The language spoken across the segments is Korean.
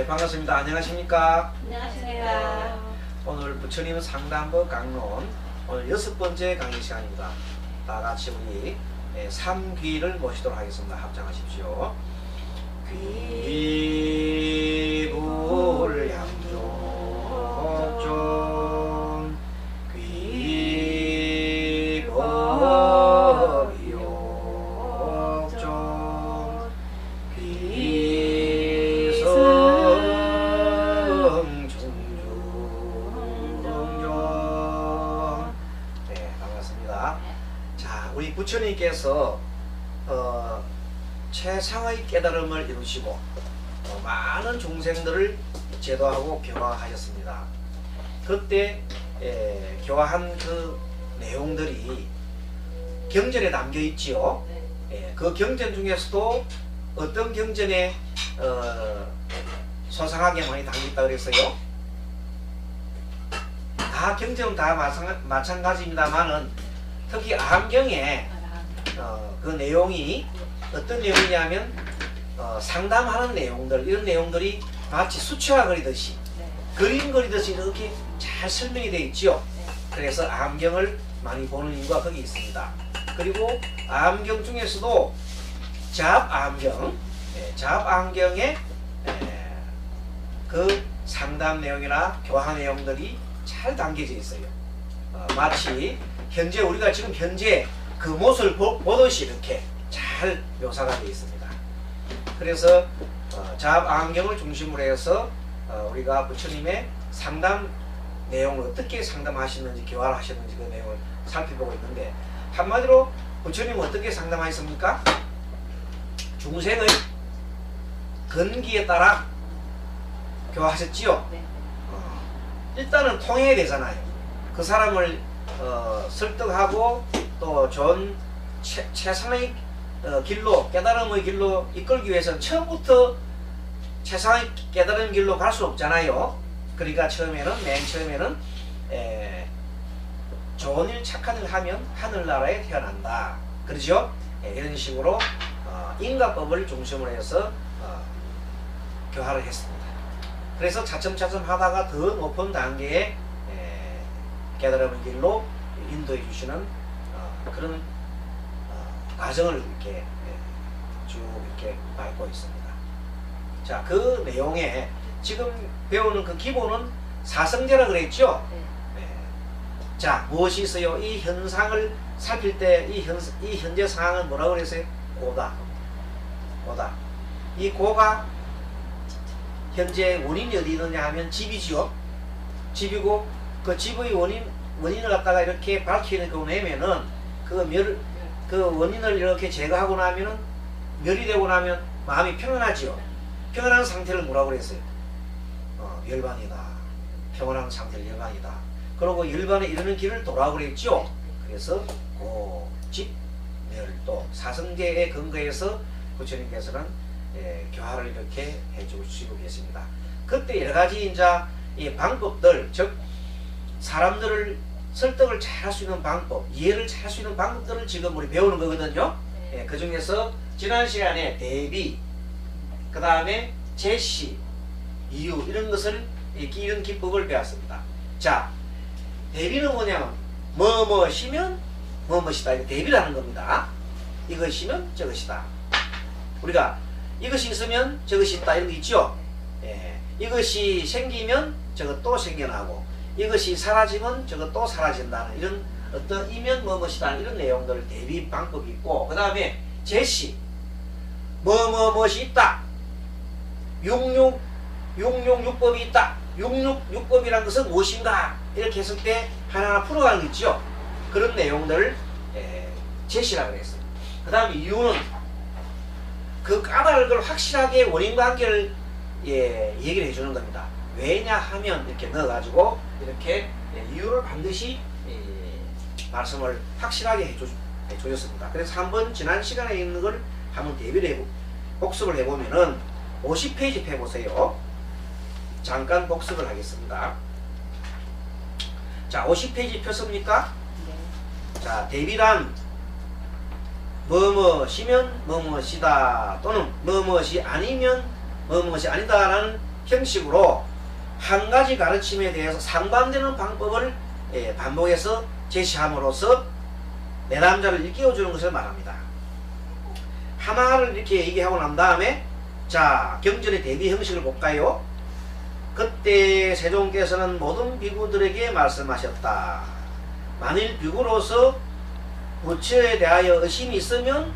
네, 반갑습니다. 안녕하십니까? 안녕하십니까. 오늘 부처님 상담법 강론 오늘 6번째 강의 시간입니다. 다 같이 우리 3귀를 모시도록 하겠습니다. 합장하십시오. 귀불양존 귀법이욕존 귀성중중존. 네, 반갑습니다. 자, 우리 부처님께서 최상의 깨달음을 이루시고 많은 종생들을 제도하고 교화하셨습니다. 그때 교화한 그 내용들이 경전에 담겨 있지요. 그 경전 중에서도 어떤 경전에 소상하게 많이 담겨 있다 그랬어요. 다 경전은 다 마찬가지입니다만은 특히 암경에 그 내용이 어떤 내용이냐면 상담하는 내용들, 이런 내용들이 마치 수채화 그리듯이 그림 그리듯이 이렇게 잘 설명이 되어 있죠. 그래서 암경을 많이 보는 이유가 거기 있습니다. 그리고 암경 중에서도 잡암경, 잡암경에 그 상담 내용이나 교화 내용들이 잘 담겨져 있어요. 마치 현재 우리가 지금 현재 그 모습을 보듯이 이렇게 잘 묘사가 되어 있습니다. 그래서 잡암경을 중심으로 해서 우리가 부처님의 상담 내용을 어떻게 상담하시는지 교화를 하셨는지 그 내용을 살펴보고 있는데, 한마디로 부처님은 어떻게 상담하셨습니까? 중생의 건기에 따라 교화하셨지요. 일단은 통해야 되잖아요. 그 사람을 설득하고 또 좋은 최상의 길로, 깨달음의 길로 이끌기 위해서는 처음부터 최상의 깨달음 길로 갈 수 없잖아요. 그러니까 맨 처음에는 좋은 일, 착한 일 하면 하늘나라에 태어난다. 그러죠? 이런 식으로 인과법을 중심으로 해서 교화를 했습니다. 그래서 차츰차츰 하다가 더 높은 단계의 깨달음의 길로 인도해 주시는 그런 과정을 이렇게 쭉 이렇게 밟고 있습니다. 자, 그 내용에 지금 배우는 그 기본은 사성제라 그랬죠? 자, 무엇이 있어요? 이 현상을 살필 때 이 현재 상황은 뭐라고 그랬어요? 고다. 이 고가 현재 원인이 어디 있느냐 하면 집이지요. 집이고 그 집의 원인을 갖다가 이렇게 밝히고 내면은 그 원인을 이렇게 제거하고 나면은 멸이 되고 나면 마음이 평안하지요. 평안한 상태를 뭐라고 그랬어요? 열반이다. 평안한 상태를 열반이다. 그리고 열반에 이르는 길을 도라고 그랬죠. 그래서 고, 집, 멸도 사성제에 근거해서 부처님께서는 교화를 이렇게 해주시고 계십니다. 그때 여러 가지 이제 이 방법들, 즉 사람들을 설득을 잘 할 수 있는 방법, 이해를 잘 할 수 있는 방법들을 지금 우리 배우는 거거든요. 그 중에서 지난 시간에 대비, 그 다음에 제시, 이유, 이런 것을 이런 기법을 배웠습니다. 자, 대비는 뭐냐면 뭐뭐시면 뭐뭐시다. 이거 대비라는 겁니다. 이것이면 저것이다. 우리가 이것이 있으면 저것이 있다, 이런 거 있죠. 이것이 생기면 저것도 생겨나고, 이것이 사라지면 저것도 사라진다는 이런 어떤 이면 뭐뭐시다, 이런 내용들 대비 방법이 있고, 그 다음에 제시, 뭐뭐뭐시 있다. 육육육법이 있다. 육육육법이란 것은 무엇인가? 이렇게 했을 때 하나하나 풀어가는 거 있죠. 그런 내용들을 제시라고 했어요. 그 다음에 이유는 그 까닭을 걸 확실하게 원인과 관계를 얘기를 해주는 겁니다. 왜냐 하면 이렇게 넣어가지고 이렇게 이유를 반드시 말씀을 확실하게 해주셨습니다. 그래서 한번 지난 시간에 있는 걸 한번 대비를 복습을 해보면은 50페이지 펴보세요. 잠깐 복습을 하겠습니다. 자, 50페이지 폈습니까? 자, 대비란 뭐뭐시면 뭐뭐시다, 또는 뭐뭐시 아니면 뭐뭐시 아니다라는 형식으로 한 가지 가르침에 대해서 상반되는 방법을 반복해서 제시함으로써 내 남자를 일깨워주는 것을 말합니다. 하나를 이렇게 얘기하고 난 다음에 자, 경전의 대비 형식을 볼까요? 그때 세종께서는 모든 비구들에게 말씀하셨다. 만일 비구로서 부처에 대하여 의심이 있으면,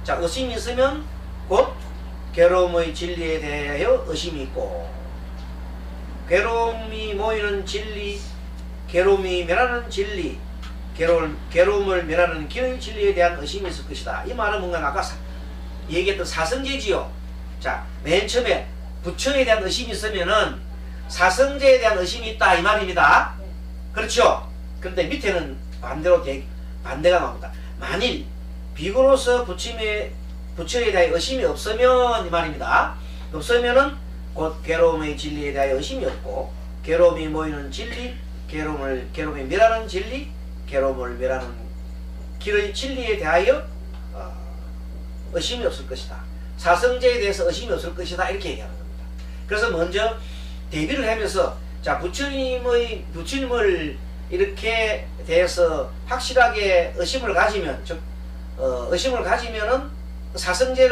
자, 의심이 있으면 곧 괴로움의 진리에 대하여 의심이 있고, 괴로움이 모이는 진리, 괴로움이 멸하는 진리, 괴로움을 멸하는 길의 진리에 대한 의심이 있을 것이다. 이 말은 뭔가 아까 얘기했던 사성제지요. 자, 맨 처음에 부처에 대한 의심이 있으면은 사성제에 대한 의심이 있다 이 말입니다. 그렇죠? 그런데 밑에는 반대로 반대가 나옵니다. 만일 비구로서 부처에 대하여 의심이 없으면 이 말입니다. 없으면은 곧 괴로움의 진리에 대하여 의심이 없고, 괴로움이 모이는 진리, 괴로움이 멸하는 진리, 괴로움을 멸하는 길의 진리에 대하여 의심이 없을 것이다. 사성제에 대해서 의심이 없을 것이다. 이렇게 얘기하는 겁니다. 그래서 먼저 대비를 하면서 자, 부처님을 이렇게 대해서 확실하게 의심을 가지면, 즉 의심을 가지면은 사성제에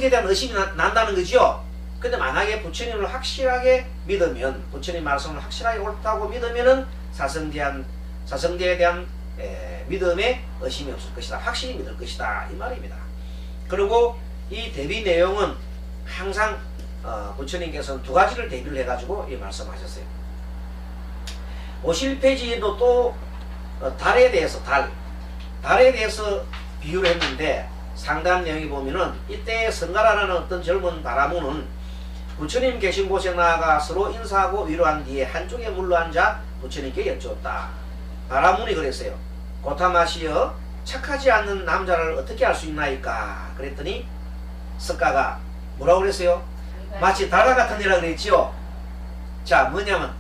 대한 의심이 난다는 거죠. 근데 만약에 부처님을 확실하게 믿으면, 부처님 말씀을 확실하게 옳다고 믿으면은 사성제에 대한 믿음에 의심이 없을 것이다. 확실히 믿을 것이다. 이 말입니다. 그리고 이 대비 내용은 항상 부처님께서는 두 가지를 대비를 해가지고 이 말씀하셨어요. 51페이지에도 또 달에 대해서 달에 대해서 비유를 했는데 상담 내용이 보면은 이때 성가라는 어떤 젊은 바라문은 부처님 계신 곳에 나아가 서로 인사하고 위로한 뒤에 한쪽에 물러앉아 부처님께 여쭈었다. 바라문이 그랬어요. 고타마시여, 착하지 않는 남자를 어떻게 알 수 있나이까? 그랬더니 석가가 뭐라고 그랬어요? 마치 달과 같은 이라 그랬지요. 자, 뭐냐면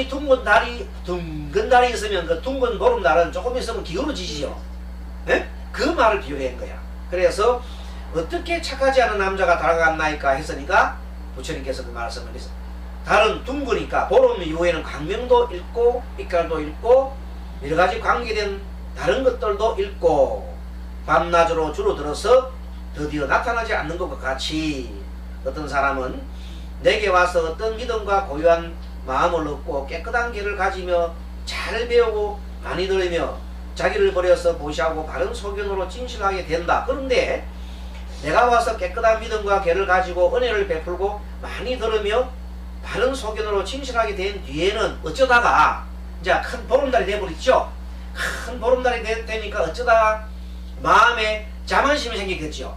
둥근 달이 있으면 그 둥근 보름달은 조금 있으면 기울어지지요. 예? 그 말을 비유한 거야. 그래서 어떻게 착하지 않은 남자가 달과 같나이까 했으니까 부처님께서 그 말씀을 했어요. 달은 둥그니까 보름 이후에는 광명도 있고 빛깔도 있고 여러 가지 관계된 다른 것들도 있고 밤낮으로 줄어들어서 드디어 나타나지 않는 것과 같이 어떤 사람은 내게 와서 어떤 믿음과 고유한 마음을 얻고 깨끗한 길을 가지며 잘 배우고 많이 들으며 자기를 버려서 보시하고 바른 소견으로 진실하게 된다. 그런데 내가 와서 깨끗한 믿음과 계를 가지고 은혜를 베풀고 많이 들으며 바른 소견으로 진실하게 된 뒤에는 어쩌다가 이제 큰 보름달이 되어버렸죠. 큰 보름달이 되니까 어쩌다가 마음에 자만심이 생기겠죠.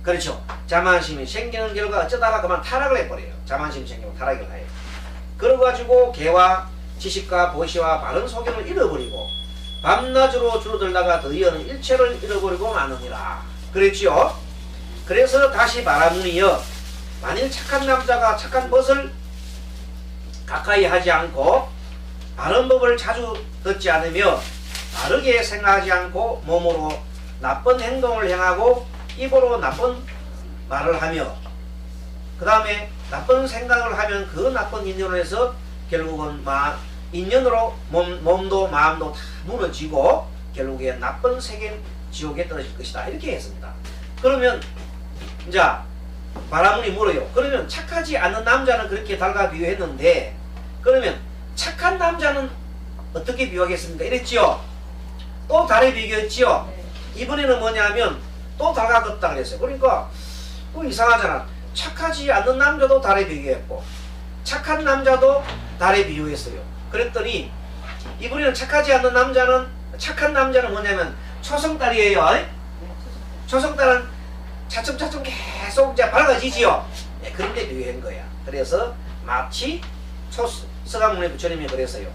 그렇죠. 자만심이 생기는 결과 어쩌다가 그만 타락을 해버려요. 자만심이 생기면 타락을 해요. 그래가지고 개와 지식과 보시와 바른 소견을 잃어버리고 밤낮으로 줄어들다가 드디어는 일체를 잃어버리고 마느니라. 그랬지요. 그래서 다시 바라무니여, 만일 착한 남자가 착한 것을 가까이 하지 않고 바른 법을 자주 듣지 않으며 바르게 생각하지 않고 몸으로 나쁜 행동을 행하고 입으로 나쁜 말을 하며 그 다음에 나쁜 생각을 하면 그 나쁜 인연을 해서 결국은 인연으로 몸도 마음도 다 무너지고 결국에 나쁜 세계 지옥에 떨어질 것이다. 이렇게 했습니다. 그러면 이제 바라문이 물어요. 그러면 착하지 않은 남자는 그렇게 달과 비유했는데 그러면 착한 남자는 어떻게 비유하겠습니까? 이랬지요. 또 달에 비교했지요. 이번에는 뭐냐면 또 달과 같다 그랬어요. 그러니까 이상하잖아. 착하지 않는 남자도 달에 비유했고 착한 남자도 달에 비유했어요. 그랬더니 이번에는 착한 남자는 뭐냐면 초성달이에요. 초성달은 차츰차츰 계속 이제 밝아지지요. 네, 그런데 비유한 거야. 그래서 마치 서가모니 부처님이 그랬어요.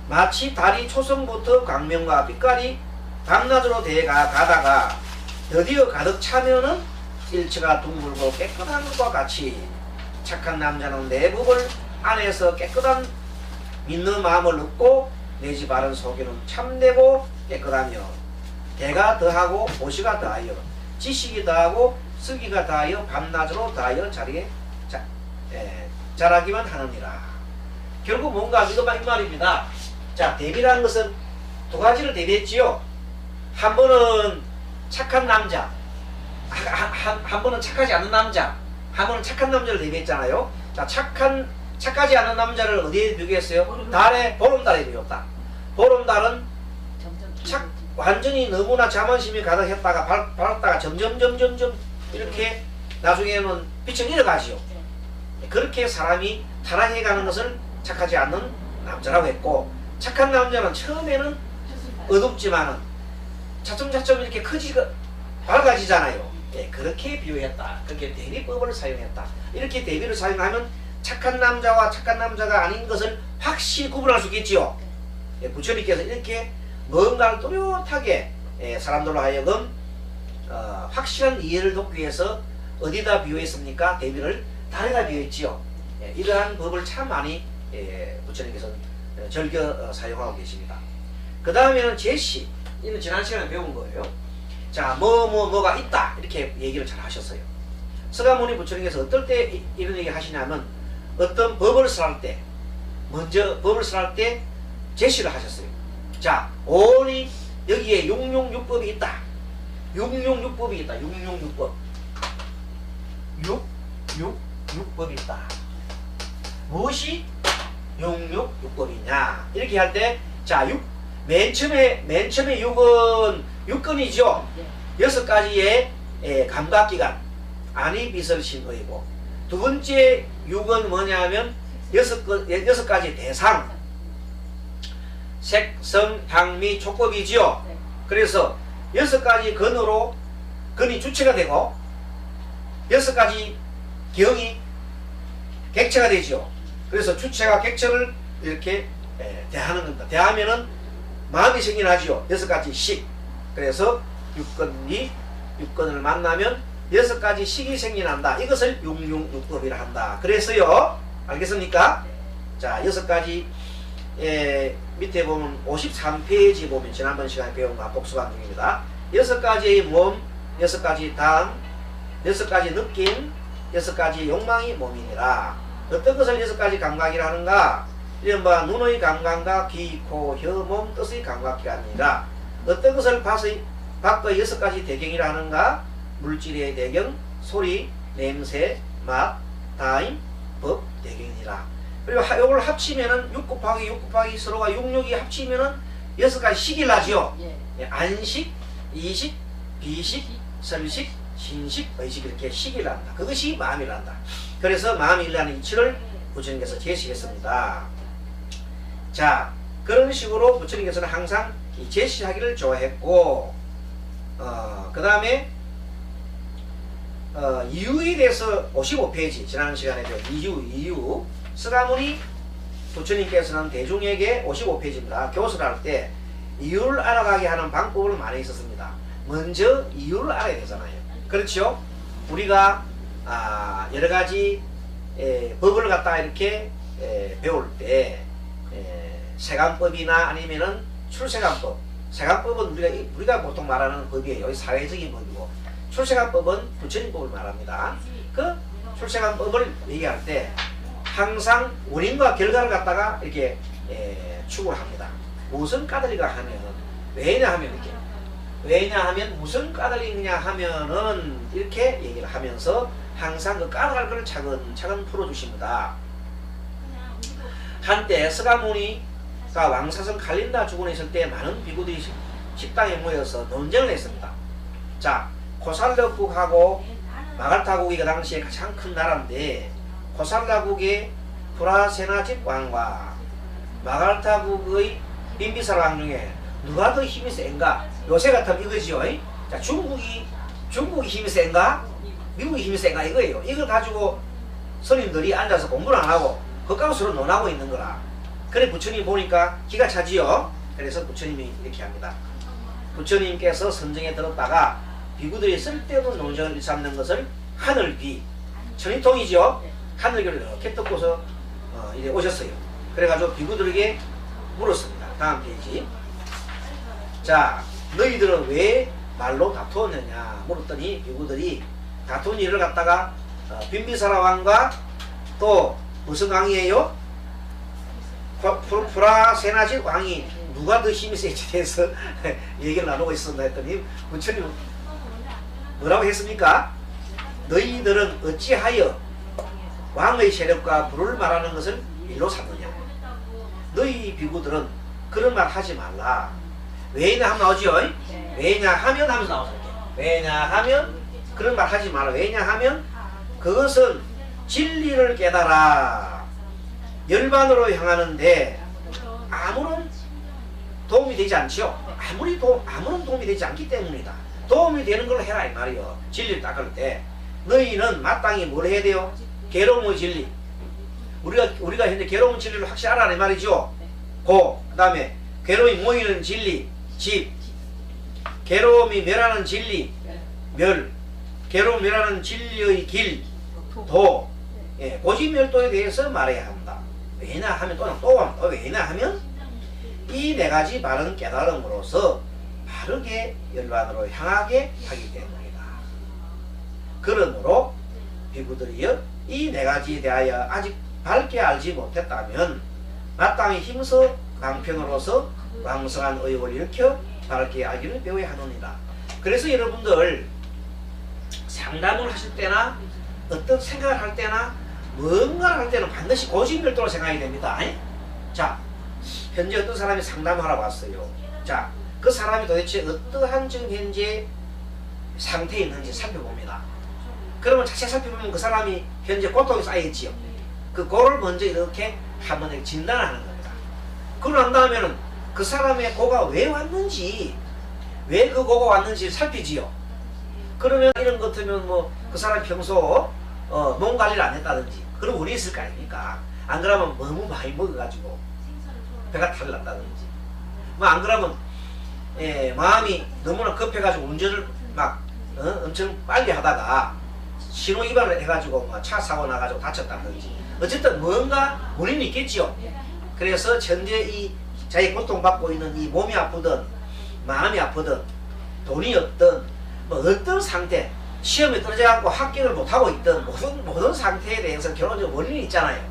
마치 달이 초성부터 광명과 빛깔이 밤낮으로 가다가 드디어 가득 차면은 일체가 둥글고 깨끗한 것과 같이 착한 남자는 내법을 안에서 깨끗한 믿는 마음을 얻고 내지 바른 속에는 참되고 깨끗하며 대가 더하고 보시가 더하여 지식이 더하고 쓰기가 다하여 밤낮으로 다하여 자라기만 하느니라. 결국 뭔가 이것만 이 말입니다. 자, 대비라는 것은 두 가지를 대비했지요. 한 번은 착한 남자, 한 번은 착하지 않은 남자, 한 번은 착한 남자를 대비했잖아요. 자, 착하지 않은 남자를 어디에 비교했어요? 달에, 보름달에 비교했다. 보름달은 완전히 너무나 자만심이 가득했다가 밝았다가 점점 이렇게 나중에는 빛을 잃어가지요. 그렇게 사람이 타락해가는 것을 착하지 않는 남자라고 했고, 착한 남자는 처음에는 어둡지만은 차츰차츰 이렇게 밝아지잖아요. 예, 그렇게 비유했다. 그렇게 대비법을 사용했다. 이렇게 대비를 사용하면 착한 남자와 착한 남자가 아닌 것을 확실히 구분할 수 있겠지요. 예, 부처님께서 이렇게 뭔가를 또렷하게 사람들로 하여금 확실한 이해를 돕기 위해서 어디다 비유했습니까? 대비를 달에다 비유했지요. 예, 이러한 법을 참 많이 부처님께서 즐겨 사용하고 계십니다. 그 다음에는 제시. 이는 지난 시간에 배운 거예요. 자, 뭐가 있다. 이렇게 얘기를 잘 하셨어요. 서가모니 부처님께서 어떨 때 이런 얘기 하시냐면, 어떤 법을 설할 때, 먼저 법을 설할 때 제시를 하셨어요. 자, 오니 여기에 육용육법이 있다. 육용육법이 있다. 육용육법. 육법이 있다. 무엇이 육용육법이냐? 이렇게 할 때, 자, 맨 처음에 육은 육근이죠. 6가지의 감각기관, 안이비설심의고, 두 번째 육은 뭐냐면 6가지 대상, 색, 성, 향미, 촉법이지요. 그래서 6가지 근으로 근이 주체가 되고 6가지 경이 객체가 되죠. 그래서 주체가 객체를 이렇게 대하는 겁니다. 대하면은 마음이 생겨나죠. 6가지 식. 그래서 육근을 만나면 6가지 식이 생겨난다. 이것을 육용육법이라 한다. 그래서요, 알겠습니까? 자, 6가지 밑에 보면 53페이지 보면 지난번 시간에 배운 거 복습한 중입니다. 6가지의 몸, 6가지 당, 6가지 느낌, 6가지 욕망이 몸이니라. 어떤 것을 6가지 감각이라 하는가? 이른바 눈의 감각과 귀, 코, 혀, 몸, 뜻의 감각기관이라. 어떤 것을 밖의 6가지 대경이라 하는가? 물질의 대경, 소리, 냄새, 맛, 다임, 법, 대경이라. 그리고 이걸 합치면은 6 곱하기 6 곱하기 서로가 6, 6이 합치면은 6가지 식이 나죠. 예, 안식, 이식, 비식, 설식, 신식, 의식, 이렇게 식이 난다. 그것이 마음이란다. 그래서 마음이라는 이치를 부처님께서 제시했습니다. 자, 그런 식으로 부처님께서는 항상 이 제시하기를 좋아했고, 그 다음에 이유에 대해서 55페이지 지난 시간에 배운 이유 서가모니 부처님께서는 대중에게 55페이지입니다. 교수를 할 때 이유를 알아가게 하는 방법을 많이 있었습니다. 먼저 이유를 알아야 되잖아요. 그렇죠? 우리가 여러가지 법을 갖다가 이렇게 배울 때 세관법이나 아니면은 출세관법, 세관법은 우리가 보통 말하는 법이에요. 사회적인 법이고, 출세관법은 부처님법을 말합니다. 그 출세관법을 얘기할 때 항상 원인과 결과를 갖다가 이렇게 추구를 합니다. 무슨 까닭이가 하면은, 왜냐하면 무슨 까닭이냐 하면은 이렇게 얘기를 하면서 항상 그 까닭을 차근차근 풀어주십니다. 한때 서가모니가 왕사성 칼린다 주군에 있을 때 많은 비구들이 식당에 모여서 논쟁을 했습니다. 자, 코살라국하고 마갈타국이 그 당시에 가장 큰 나라인데, 코살라국의 프라세나집 왕과 마갈타국의 빈비사라 왕 중에 누가 더 힘이 센가? 요새 같으면 이거지요. 자, 중국이 힘이 센가? 미국이 힘이 센가? 이거예요. 이걸 가지고 스님들이 앉아서 공부를 안 하고 그까지 서로 논하고 있는 거라. 그래 부처님 보니까 기가 차지요. 그래서 부처님이 이렇게 합니다. 부처님께서 선정에 들었다가 비구들이 쓸데없는 논쟁을 일삼는 것을 하늘귀, 천리통이죠. 하늘귀를 이렇게 뜯고서 이제 오셨어요. 그래가지고 비구들에게 물었습니다. 다음 페이지. 자, 너희들은 왜 말로 다투었느냐 물었더니 비구들이 다툰 일을 갖다가 빈비사라 왕과 또 무슨 왕이에요? 프라세나질 왕이 누가 더 힘이 세지 대해서 얘기를 나누고 있었나 했더니 부처님 뭐라고 했습니까? 너희들은 어찌하여 왕의 세력과 부를 말하는 것을 일로 삼느냐. 너희 비구들은 그런 말 하지 말라. 왜냐 하면 나오죠. 왜냐하면 하면서 나오죠. 왜냐하면 그런 말 하지 말라. 왜냐하면 그것은 진리를 깨달아 열반으로 향하는데 아무런 도움이 되지 않죠. 아무런 도움이 되지 않기 때문이다. 도움이 되는 걸로 해라 이 말이요. 진리를 닦을 때 너희는 마땅히 뭘 해야 돼요? 괴로움의 진리. 우리가 현재 괴로운 진리를 확실히 알아라 이 말이죠. 그 다음에 괴로움이 모이는 진리 집, 괴로움이 멸하는 진리 멸, 괴로움 멸하는 진리의 길 도, 고집멸도에 대해서 말해야 한다. 왜냐하면 또 왜냐하면 이 네 가지 바른 깨달음으로서 바르게 열반으로 향하게 하기 때문이다. 그러므로 비구들이여 이 네 가지에 대하여 아직 밝게 알지 못했다면 마땅히 힘써 강편으로서 왕성한 의욕을 일으켜 밝게 알기를 배워야 하느니라. 그래서 여러분들 상담을 하실 때나 어떤 생각을 할 때나 뭔가를 할 때는 반드시 고집멸도로 생각해야 됩니다. 자, 현재 어떤 사람이 상담을 하러 왔어요. 자, 그 사람이 도대체 어떠한 지금 현재 상태에 있는지 살펴봅니다. 그러면 자세히 살펴보면 그 사람이 현재 고통이 쌓여있지요. 그거를 먼저 이렇게 한번 진단을 하는 겁니다. 그러고 난 다음에는 그 사람의 고가 왜 왔는지, 왜 그 고가 왔는지 살피지요. 그러면 이런 것 같으면 뭐 그 사람 평소 몸 관리를 안 했다든지 그런 원인이 있을 거 아닙니까? 안 그러면 너무 많이 먹어가지고 배가 탈 났다든지 뭐 안 그러면 마음이 너무나 급해가지고 운전을 막 엄청 빨리 하다가 신호 위반을 해가지고 막 차 사고 나가지고 다쳤다든지 어쨌든 뭔가 원인이 있겠지요. 그래서 현재 이 자기 고통받고 있는 이 몸이 아프든 마음이 아프든 돈이 없든 뭐 어떤 상태, 시험에 떨어져갖고 합격을 못하고 있던 모든 상태에 대해서 결론적으로 원인이 있잖아요.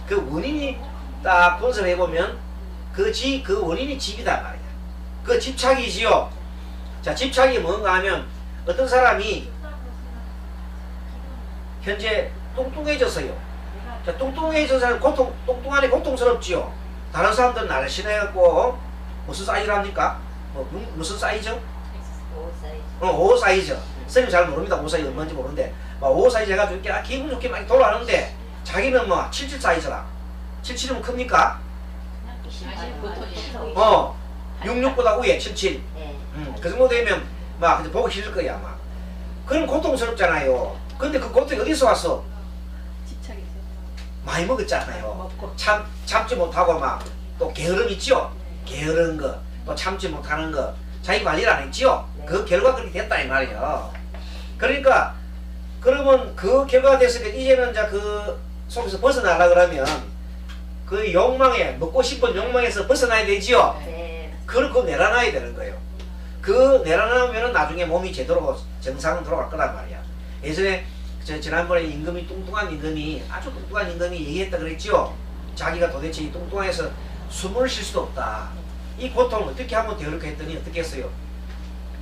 그 원인이 딱 분석해보면 그 원인이 집이다 말이야. 그 집착이지요. 자, 집착이 뭔가 하면 어떤 사람이 현재 뚱뚱해졌어요. 자, 뚱뚱해진 사람은 뚱뚱하니 고통스럽지요. 다른 사람들은 날씬해갖고 무슨 사이즈를 합니까? 무슨 사이즈? 5 사이즈. 5 사이즈. 선생님 잘 모릅니다. 5 사이즈 뭔지 모르는데 5 사이즈 해가지고 이렇게 기분 좋게 많이 돌아가는데 자기는 뭐 77 사이즈라. 77이면 큽니까? 66보다 위에 77. 그 정도 되면 막 보기 싫을 거야 아마. 그럼 고통스럽잖아요. 근데 그 고통이 어디서 왔어? 집착이 있어. 많이 먹었잖아요. 참지 못하고 막 또 게으름 있죠? 게으른 거, 또 참지 못하는 거, 자기 관리를 안 했지요? 그 결과 그렇게 됐다 이 말이에요. 그러니까 그러면 그 결과가 됐으니까 이제는 이제 그 속에서 벗어나려 그러면 그 욕망에 먹고 싶은 욕망에서 벗어나야 되지요? 네. 그걸 그 내려놔야 되는 거예요. 그 내려놓으면 나중에 몸이 제대로 정상으로 돌아갈 거란 말이야. 예전에 지난번에 뚱뚱한 임금이 아주 뚱뚱한 임금이 얘기했다 그랬죠. 자기가 도대체 이 뚱뚱해서 숨을 쉴 수도 없다. 이 고통을 어떻게 하면 되겠까 했더니 어떻게 했어요?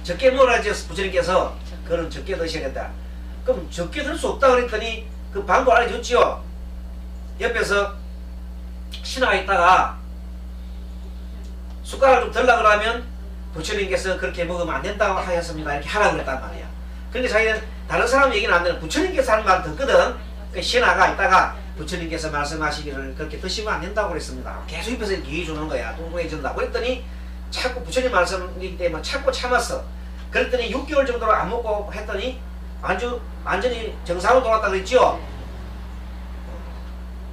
적게 먹으라죠. 부처님께서 그거는 적게 드셔야겠다. 그럼 적게 들 수 없다 그랬더니 그 방법 알려줬지요. 옆에서 신하가 있다가 숟가락을 좀 들라 그러면 부처님께서 그렇게 먹으면 안 된다고 하셨습니다. 이렇게 하라고 그랬단 말이야. 그런데 자기는 다른 사람 얘기는 안 되는 부처님께서 하는 말을 듣거든. 그 신하가 있다가 부처님께서 말씀하시기를 그렇게 드시면 안 된다고 그랬습니다. 계속 옆에서 얘기 주는 거야. 뚱뚱해진다고 그랬더니 자꾸 부처님 말씀이기 때문에 자꾸 참았어. 그랬더니 6개월 정도로 안 먹고 했더니 완전히 정상으로 돌아왔다 그랬죠.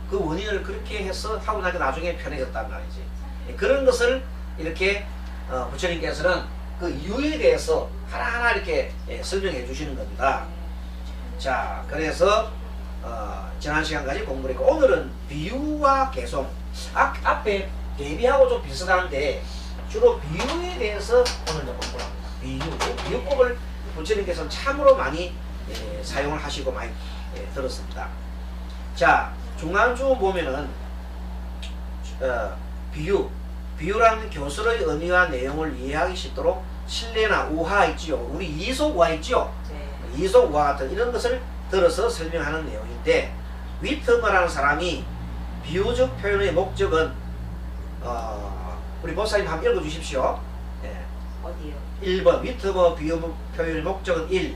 그 원인을 그렇게 해서 하고 나니까 나중에 편해졌단 말이지. 그런 것을 이렇게 부처님께서는 그 이유에 대해서 하나하나 이렇게 설명해 주시는 겁니다. 자, 그래서 지난 시간까지 공부를 했고 오늘은 비유와 개송. 앞에 대비하고 좀 비슷한데 주로 비유에 대해서 오늘 공부를 합니다. 비유법을 부처님께서는 참으로 많이 사용을 하시고 많이 들었습니다. 자, 중간주 보면은 비유라는 교수의 의미와 내용을 이해하기 쉽도록 신뢰나 우화 있지요. 우리 이속 우화 있지요. 이속 우화 같은 이런 것을 들어서 설명하는 내용인데, 위트머라는 사람이 비유적 표현의 목적은 우리 목사님 한번 읽어주십시오. 어디요? 1번 위트머 비유 표현의 목적은 1.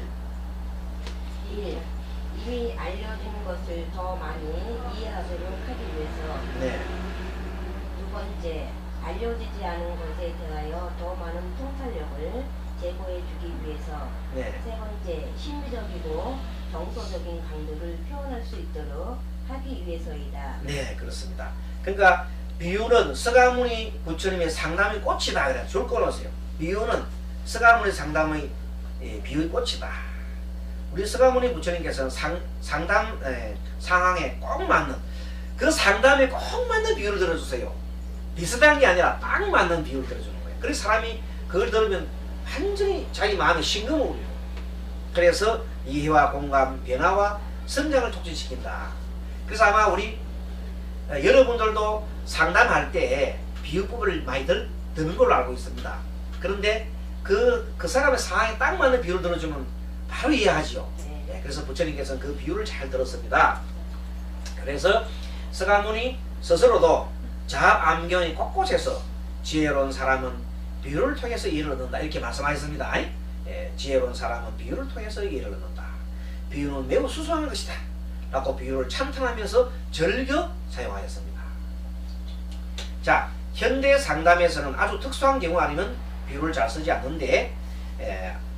이미 알려진 것을 더 많이 이해하도록 하기 위해서. 네. 두 번째, 알려지지 않은 것에 대하여 더 많은 통찰력을 제고해 주기 위해서. 네. 세 번째, 심리적이고 정서적인 강도를 표현할 수 있도록 하기 위해서이다. 네, 그렇습니다. 그러니까 비유는 서가모니 부처님의 상담의 꽃이다. 그래 줄 거놓으세요. 비유는 서가모니 상담의 비유의 꽃이다. 우리 서가모니 부처님께서는 상담 상황에 꼭 맞는, 그 상담에 꼭 맞는 비유를 들어주세요. 비슷한 게 아니라 딱 맞는 비유를 들어주는 거예요. 그래서 사람이 그걸 들으면 완전히 자기 마음이 심금을 울려요. 그래서 이해와 공감, 변화와 성장을 촉진시킨다. 그래서 아마 우리 여러분들도 상담할 때 비유법을 많이 듣는 걸로 알고 있습니다. 그런데 그 사람의 상황에 딱 맞는 비유를 들어주면 바로 이해하죠. 네, 그래서 부처님께서는 그 비유를 잘 들었습니다. 그래서 서가모니 스스로도 자암경의 곳곳에서 지혜로운 사람은 비유를 통해서 이해를 얻는다, 이렇게 말씀하셨습니다. 지혜로운 사람은 비유를 통해서 이해를 얻는다. 비유는 매우 수수한 것이다 라고 비유를 찬탄하면서 즐겨 사용하였습니다. 자, 현대 상담에서는 아주 특수한 경우 아니면 비유를 잘 쓰지 않는데,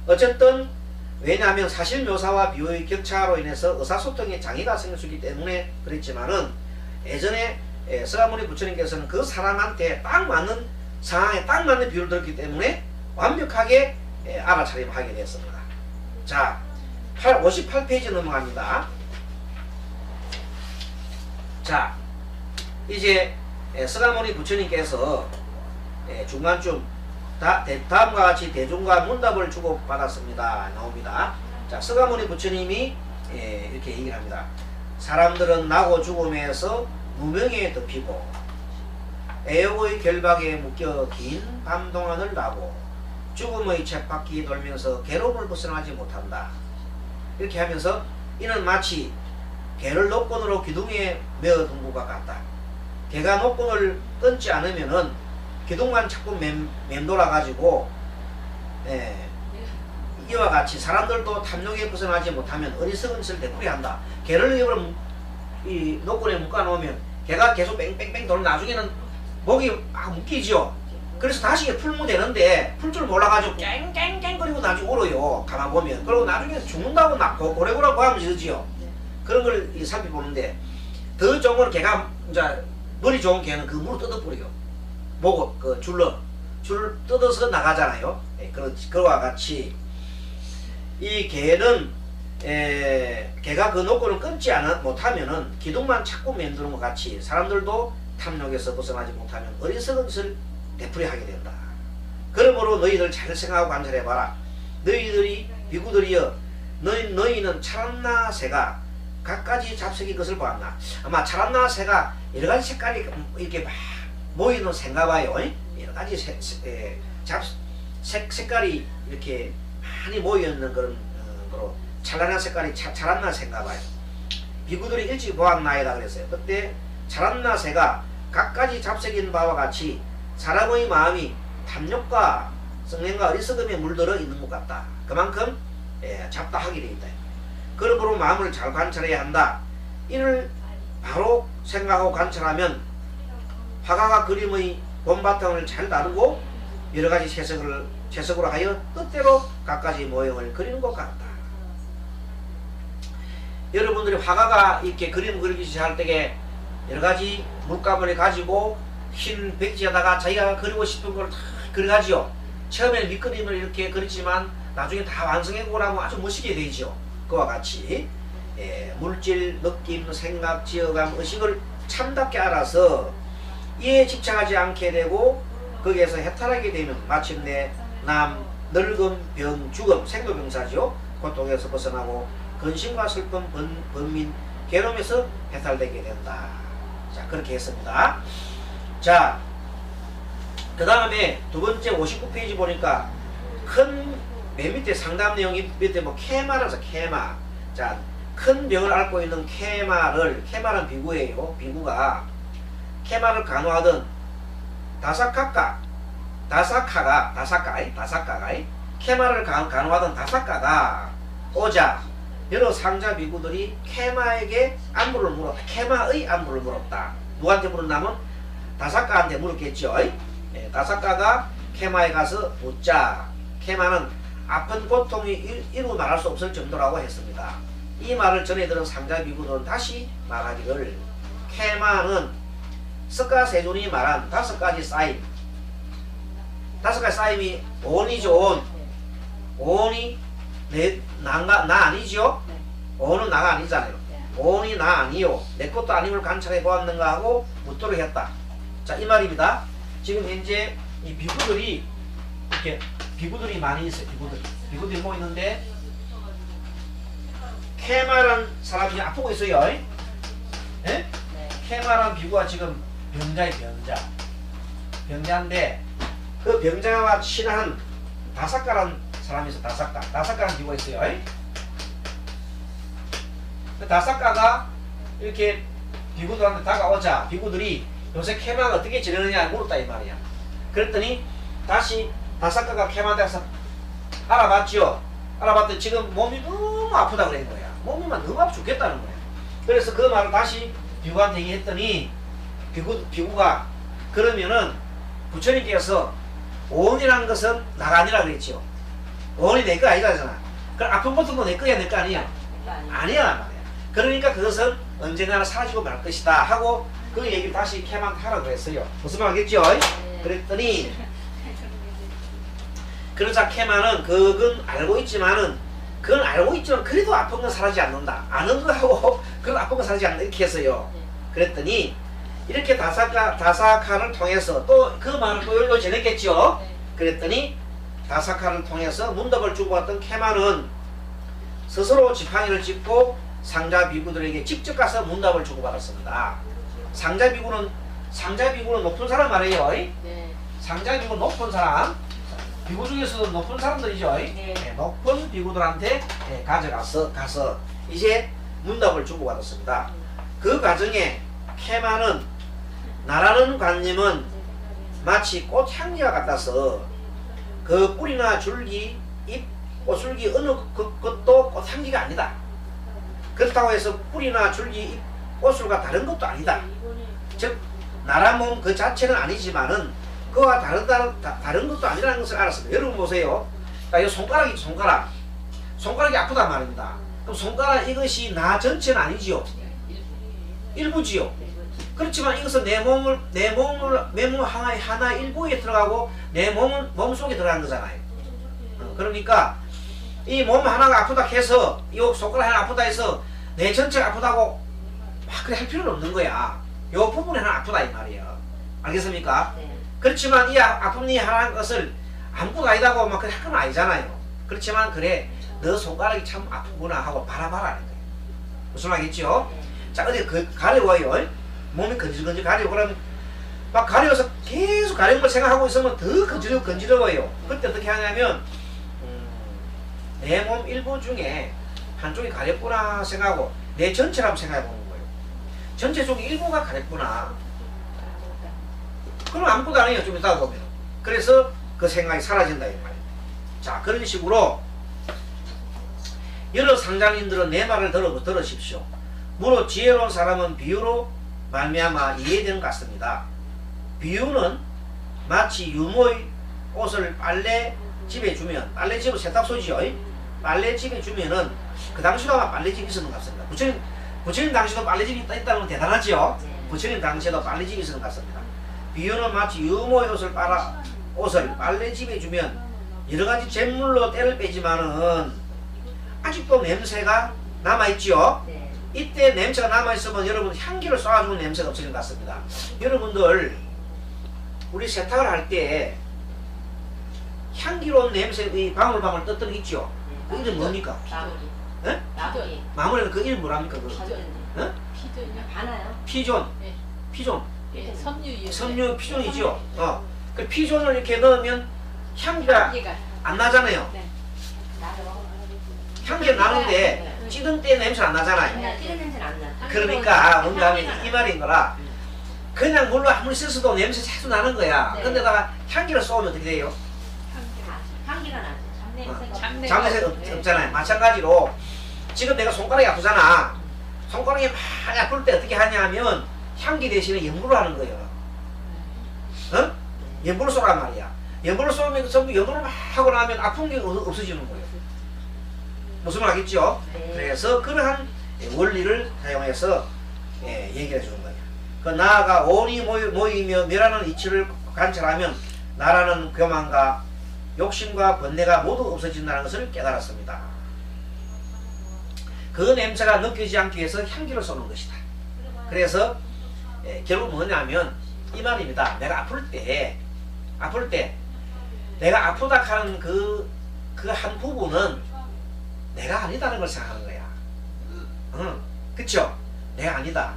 어쨌든 왜냐하면 사실 묘사와 비유의 격차로 인해서 의사소통에 장애가 생길 수 있기 때문에 그랬지만은, 예전에 서가모니 부처님께서는 그 사람한테 딱 맞는 상황에 딱 맞는 비유를 들었기 때문에 완벽하게 알아차림을 하게 되었습니다. 자, 58페이지 넘어갑니다. 자, 이제 서가모니 부처님께서 중간쯤 다음과 같이 대중과 문답을 주고받았습니다. 나옵니다. 자, 서가모니 부처님이 이렇게 얘기를 합니다. 사람들은 나고 죽음에서 무명에 덮이고 애욕의 결박에 묶여 긴 밤 동안을 나고 죽음의 쳇바퀴 돌면서 괴로움을 벗어나지 못한다. 이렇게 하면서 이는 마치 개를 노끈으로 기둥에 메어둔 것과 같다. 개가 노끈을 끊지 않으면은 기둥만 자꾸 맴돌아 가지고 이와 같이 사람들도 탐욕에 벗어나지 못하면 어리석은 짓을 되풀이한다. 개를 입으로 이 노끈에 묶어 놓으면 개가 계속 뺑뺑뺑 돌면 나중에는 목이 막 묶이죠. 그래서 다시 풀면 되는데 풀 줄 몰라가지고 깽깽깽 거리고 나중에 울어요. 가만 보면. 그리고 나중에 죽는다고 낳고 고래고라고 하면 이러지요. 그런 걸 살펴보는데, 더 좋은 건 개가 이제 머리 좋은 개는 그 물을 뜯어버려요. 목을 그 줄을 뜯어서 나가잖아요. 그와 같이 이 개는 개가 그 노끈을 끊지 못하면은 기둥만 자꾸 맴도는 것 같이 사람들도 탐욕에서 벗어나지 못하면 어리석은 짓을 되풀이하게 된다. 그러므로 너희들 잘 생각하고 관찰해봐라. 너희들이 비구들이여, 너희는 차란나 새가 갖가지 잡색인 것을 보았나. 아마 차란나 새가 여러가지 색깔이 이렇게 막 모이는 새인가 봐요. 여러가지 색깔이 이렇게 많이 모여있는 그런 거로 찬란한 색깔이 차란나 새인가 봐요. 비구들이 일찍 보았나이다 그랬어요. 그때 차란나 새가 갖가지 잡색인 바와 같이 사람의 마음이 탐욕과 성냄과 어리석음에 물들어 있는 것 같다. 그만큼 잡다하게 되어 있다. 그러므로 마음을 잘 관찰해야 한다. 이를 바로 생각하고 관찰하면 화가가 그림의 본바탕을 잘 다루고 여러가지 채석으로 하여 뜻대로 갖가지 모형을 그리는 것 같다. 여러분들이 화가가 이렇게 그림 그리기 시작할 때에 여러가지 물감을 가지고 흰 백지에다가 자기가 그리고 싶은 걸 다 그려가지요. 처음에는 밑그림을 이렇게 그리지만 나중에 다 완성해보고 나면 아주 멋있게 되죠. 그와 같이 물질, 느낌, 생각, 지어감, 의식을 참답게 알아서 이에 집착하지 않게 되고 거기에서 해탈하게 되면 마침내 남, 늙음, 병, 죽음, 생도병사죠. 고통에서 벗어나고 근심과 슬픔, 번민, 괴로움에서 해탈되게 된다. 자, 그렇게 했습니다. 자, 그 다음에 두 번째 59페이지 보니까 맨 밑에 상담 내용이 밑에 뭐 케마라서 케마. 자, 큰 병을 앓고 있는 케마는 비구예요. 비구가 케마를 간호하던 다사카가 케마를 간호하던 다사카가 오자 여러 상자 비구들이 케마에게 안부를 물었다. 케마의 안부를 물었다. 누구한테 물었냐면 다사카한테 물었겠죠. 다사카가 케마에 가서 묻자 케마는 아픈 고통이 이루 말할 수 없을 정도라고 했습니다. 이 말을 전해 들은 상자 비구들은 다시 말하기를 케마는 스카 세존이 말한 5가지 쌓임이 온이죠. 온이 나 아니죠? 온은 나가 아니잖아요. 온이 나 아니요. 내 것도 아님을 관찰해 보았는가 하고 묻도록 했다. 자, 이 말입니다. 지금 현재 이 비구들이 이렇게 비구들이 많이 있어요. 비구들이 뭐 있는데 케마란 사람이 아프고 있어요. 네? 케마란 비구가 지금 병자인데 그 병자와 친한 다사카란 사람이 있어요. 다사카란 비구가 있어요. 그 다사카가 이렇게 비구들한테 다가오자 비구들이 요새 케마가 어떻게 지내느냐 물었다 이 말이야. 그랬더니 다시 다사카가 케마한테 가서 알아봤죠. 알아봤더니 지금 몸이 너무 아프다 그런 거야. 몸이만 너무 아파 죽겠다는 거야. 그래서 그 말을 다시 비구한테 얘기했더니 비구가 그러면은 부처님께서 오온이라는 것은 나가 아니라 그랬죠. 오온이 내 거 아니잖아. 그럼 아픈 것도 내 거야 내 거 아니야? 아니야 말이야. 그러니까 그것은 언젠가는 사라지고 말 것이다 하고 그 얘기를 다시 케마한테 하라고 했어요. 무슨 말이겠죠? 그랬더니 그러자 케마는 그건 알고 있지만 그래도 아픈 건 사라지지 않는다. 아는 거하고 그래도 아픈 건 사라지지 않는다 이렇게 했어요. 그랬더니 이렇게 다사카를 통해서 또 그 말을 또 전했겠죠. 그랬더니 다사카를 통해서 문답을 주고받던 케마는 스스로 지팡이를 짚고 상자 비구들에게 직접 가서 문답을 주고받았습니다. 상자 비구는 높은 사람 말이에요. 상자 비구는 높은 사람. 비구 중에서도 높은 사람들이죠. 높은 비구들한테 가서 이제 문답을 주고받았습니다. 그 과정에 케마는 나라는 관념은 마치 꽃향기와 같아서 그 뿌리나 줄기, 잎, 꽃줄기 어느 것도 꽃향기가 아니다. 그렇다고 해서 뿌리나 줄기, 잎, 꽃술과 다른 것도 아니다. 즉 나라 몸 그 자체는 아니지만은 그와 다른 것도 아니라는 것을 알았습니다. 여러분 보세요. 이 손가락이 아프단 말입니다. 그럼 손가락 이것이 나 전체는 아니지요. 일부지요. 그렇지만 이것은 내 몸 하나 일부에 들어가고 내 몸 속에 들어간 거잖아요. 그러니까 이 몸 하나가 아프다 해서 이 손가락 하나 아프다 해서 내 전체가 아프다고 막 그래 할 필요는 없는 거야. 요 부분이 하나 아프다 이 말이에요. 알겠습니까? 그렇지만 이 아픔이 하나인 것을 아무것도 아니다고 막 그래 할 건 아니잖아요. 그렇지만 그래 너 손가락이 참 아프구나 하고 바라봐라 하는 거예요. 무슨 말이겠죠? 자 어디 가려워요. 몸이 건질건질 가려워. 그러면 막 가려워서 계속 가려운 걸 생각하고 있으면 더 건지러워요. 그때 어떻게 하냐면 내 몸 일부 중에 한쪽이 가렵구나 생각하고 내 전체를 한번 생각해 보는 거예요. 전체 중에 일부가 가렵구나. 그럼 아무것도 안 해요. 좀 이따가 보면. 그래서 그 생각이 사라진다 이 말이에요. 자 그런 식으로 여러 상장님들은 내 말을 들으십시오. 무릇 지혜로운 사람은 비유로 말미암아 이해되는 것 같습니다. 비유는 마치 유모의 옷을 빨래집에 주면 빨래집은 세탁소지요. 빨래집에 주면은 그 당시도 아마 빨래집이 있었는 것 같습니다. 부처님 당시도 빨래집이 있다는 건 대단하죠. 부처님 당시에도 빨래집이 있었는 것 같습니다. 비유는 마치 유모의 옷을 빨래집에 주면 여러가지 잿물로 때를 빼지만은 아직도 냄새가 남아있죠. 이때 냄새가 남아있으면 여러분 향기를 쏴주는 냄새가 없어진 것 같습니다. 여러분들 우리 세탁을 할 때 향기로운 냄새의 방울방울 떠들어 있죠. 그 이름 뭡니까? 나무기. 예? 나무기. 마무리는 그 이름 뭐랍니까? 그 어쩐지. 어? 피존이요? 바나요? 피존. 네. 피존. 예, 섬유 섬유 피존이죠. 그 피존을 이렇게 넣으면 향기가 향기가 안 나잖아요. 네. 나도. 향기가 나는데 찌든 때 냄새 안 나잖아요. 그냥 찌른 냄새는 안 나. 그러니까 뭔가 하면 이 말인 거라. 그냥 물로 아무리 씻어도 냄새 자주 나는 거야. 네. 근데다가 향기를 쏘면 어떻게 돼요? 향기가 나지. 잡냄새가. 잡내가 잡냄새 없네. 없잖아요. 마찬가지로 지금 내가 손가락이 아프잖아. 손가락이 많이 아플 때 어떻게 하냐면 향기 대신에 연고를 하는 거예요. 어? 연고를 쏘란 말이야. 연고를 쏘면 전부 연고를 막 하고 나면 아픈 게 없어지는 거예요. 무슨 말 알겠죠? 네. 그래서 그러한 원리를 사용해서 얘기해 주는 거예요. 그 나아가 온이 모이며 멸하는 이치를 관찰하면 나라는 교만과 욕심과 번뇌가 모두 없어진다는 것을 깨달았습니다. 그 냄새가 느껴지지 않기 위해서 향기를 쏘는 것이다. 그래서 결국 뭐냐면 이 말입니다. 내가 아플 때 내가 아프다 하는 그 한 부분은 내가 아니다는 걸 생각하는 거야. 그쵸? 내가 아니다.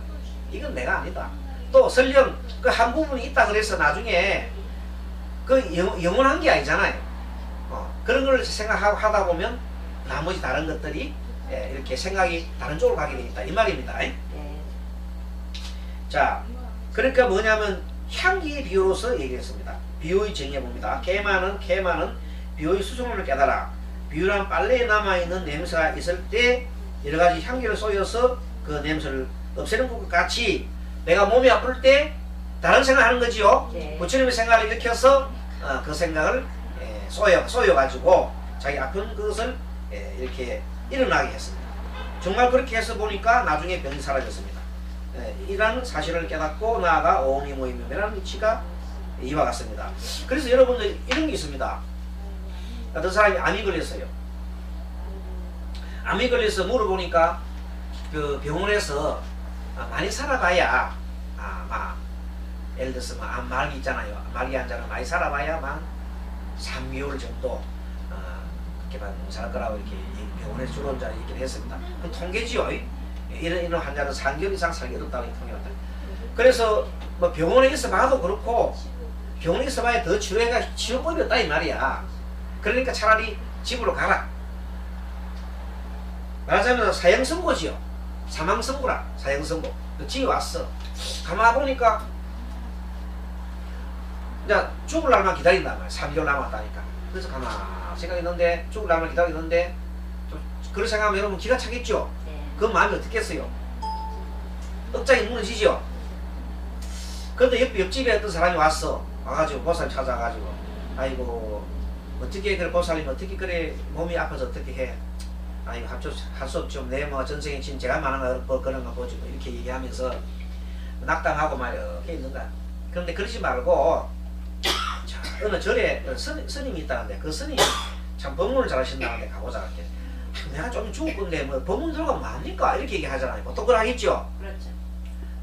이건 내가 아니다. 또 설령 그 한 부분이 있다 그래서 나중에 그 영원한 게 아니잖아요. 그런 걸 생각하고 하다 보면 나머지 다른 것들이 이렇게 생각이 다른 쪽으로 가게 되겠다. 이 말입니다. 네. 자, 그러니까 뭐냐면 향기의 비유로서 얘기했습니다. 비유의 정의해 봅니다. 케마는 비유의 수성론을 깨달아 비유란 빨래에 남아있는 냄새가 있을 때 여러가지 향기를 쏘여서 그 냄새를 없애는 것과 같이 내가 몸이 아플 때 다른 생각하는 거지요. 네. 부처님의 생각을 일으켜서 그 생각을 쏘여가지고 자기 아픈 것을 이렇게 일어나게 했습니다. 정말 그렇게 해서 보니까 나중에 병이 사라졌습니다. 이라는 사실을 깨닫고 나아가 오온이 모이면이라는 이치가 이와 같습니다. 그래서 여러분들 이런 게 있습니다. 어떤 사람이 암이 걸렸어요. 암이 걸려서 물어보니까 그 병원에서 많이 살아봐야 예를 들어서 암 말기 있잖아요. 말기 환자는 많이 살아봐야 3개월 정도 그렇게만 살 거라고 이렇게 병원에 주로 이제 얘기를 했습니다. 그 통계지요. 이런 환자는 3개월 이상 살기 어렵다는 통계가 있다. 그래서 뭐 병원에 있어봐도 그렇고 병원에 있어봐야 더 치료법이 없다 이 말이야. 그러니까 차라리 집으로 가라. 말하자면 사형선고지요. 사망선고라. 사형선고. 집에 왔어. 가만 보니까 이제 죽을 날만 기다린단 말이야. 3개월 남았다니까. 그래서 가만 생각했는데 죽을 날만 기다리는데 좀 그런 생각하면 여러분 기가 차겠죠. 네. 그 마음이 어떻겠어요? 억장이 무너지죠. 그런데 옆집에 어떤 사람이 와가지고 보살 찾아가지고 아이고 어떻게 그래 보살님 어떻게 그래 몸이 아파서 어떻게 해? 아이고 할 수 없죠. 내 뭐 전생에 지금 제가 말한 거 그런 거 보지 뭐 이렇게 얘기하면서 낙담하고 막 이렇게 있는 거야. 그런데 그러지 말고 자, 어느 절에 스님이 있다는데 그 스님이 참 법문을 잘하신다는데 가보자 이렇게. 내가 좀 죽을 건데 뭐 법문 들어가면 뭐 합니까? 이렇게 얘기하잖아요. 보통 그걸 하겠죠. 그렇죠.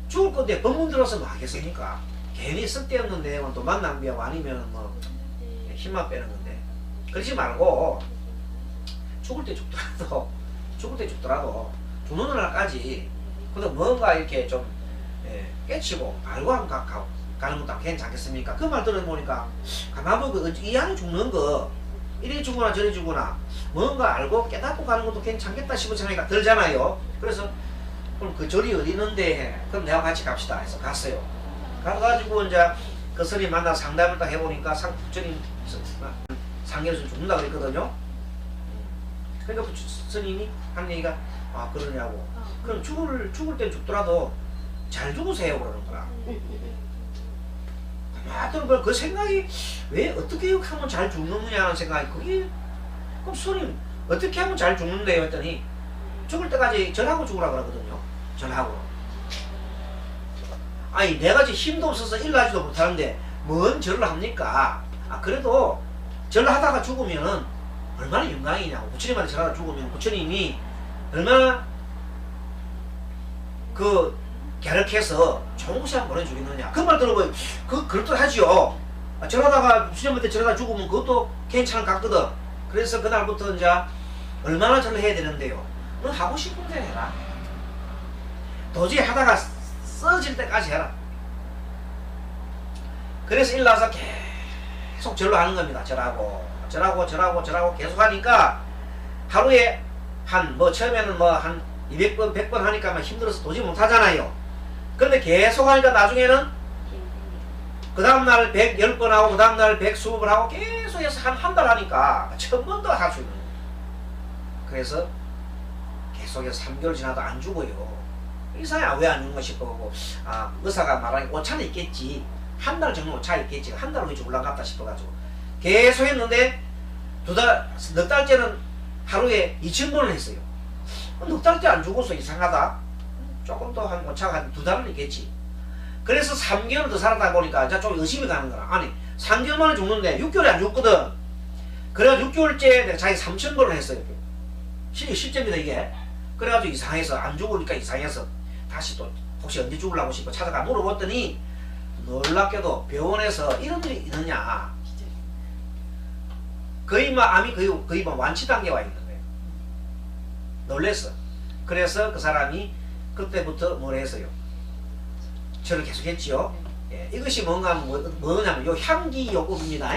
죽을 건데 법문 들어서 뭐 하겠습니까? 괜히 쓸데없는 내용은 도만 낭비하고 아니면 뭐 힘만 빼는 건데 그러지 말고 죽을 때 죽더라도 죽는 날까지 근데 뭔가 이렇게 좀 깨치고 알고 하면 가는 것도 괜찮겠습니까? 그 말 들어보니까 가만 보고 이 안에 죽는 거 이리 죽거나 저리 죽거나 뭔가 알고 깨닫고 가는 것도 괜찮겠다 싶은 생각이 들잖아요. 그래서 그럼 그 절이 어디 있는데 그럼 내가 같이 갑시다 해서 갔어요. 가가지고 이제 그 스님 만나 상담을 딱 해보니까 부처님 상계에서 죽는다 그랬거든요. 그러니까 스님이 한 얘기가 그러냐고. 그럼 죽을 땐 죽더라도 잘 죽으세요 그러는 거야. 하여튼 그 생각이 왜 어떻게 하면 잘 죽느냐는 생각이 그게 그럼 스님 어떻게 하면 잘 죽는데요 했더니 죽을 때까지 절하고 죽으라 그러거든요. 절하고. 아니 내가 지금 힘도 없어서 일하지도 못하는데 뭔 절을 합니까? 그래도 절을 하다가 죽으면 얼마나 영광이냐고. 부처님한테 절하다 죽으면 부처님이 얼마나 그 갸륵해서 좋은 곳에 한번 보내주겠느냐. 그 말 들어보면 그럴듯하지요. 절하다가 부처님한테 절하다 죽으면 그것도 괜찮은 것 같거든. 그래서 그날부터 이제 얼마나 절을 해야 되는데요. 너 하고 싶은 대로 해라. 도저히 하다가 써질 때까지 해라. 그래서 일나서 계속 절로 하는 겁니다. 절하고 계속 하니까 하루에 한 뭐 처음에는 뭐 한 200번 100번 하니까 막 힘들어서 도저히 못하잖아요. 그런데 계속 하니까 나중에는 그 다음날 110번 하고 그 다음날 120번 하고 계속 해서 한 달 하니까 1000번도 할 수 있는 거예요. 그래서 계속해서 3개월 지나도 안 죽어요. 이상해. 왜 안 죽는가 싶어가지고 의사가 말하니 오차는 있겠지. 한 달 정도 오차 있겠지. 한 달 후에 죽을랑 같다 싶어가지고 계속 했는데 넉 달째는 하루에 2000번을 했어요. 넉 달째 안 죽어서 이상하다. 조금 더 한 오차가 한 2달은 있겠지. 그래서 3개월 더 살았다 보니까 이제 좀 의심이 가는 거야. 아니 3개월 만에 죽는데 6개월이 안 죽거든. 그래가지고 6개월째 내가 자기 3000번을 했어요. 실제입니다 이게. 그래가지고 이상해서 안 죽으니까 이상해서 다시 또 혹시 언제 죽으려고 싶어 찾아가 물어봤더니 놀랍게도 병원에서 이런 일이 있느냐. 거의 막 암이 거의 막 완치 단계에 와 있는 거예요. 놀랬어. 그래서 그 사람이 그때부터 뭘 했어요. 저를 계속 했지요. 예, 이것이 뭐냐면 요 향기 요법입니다.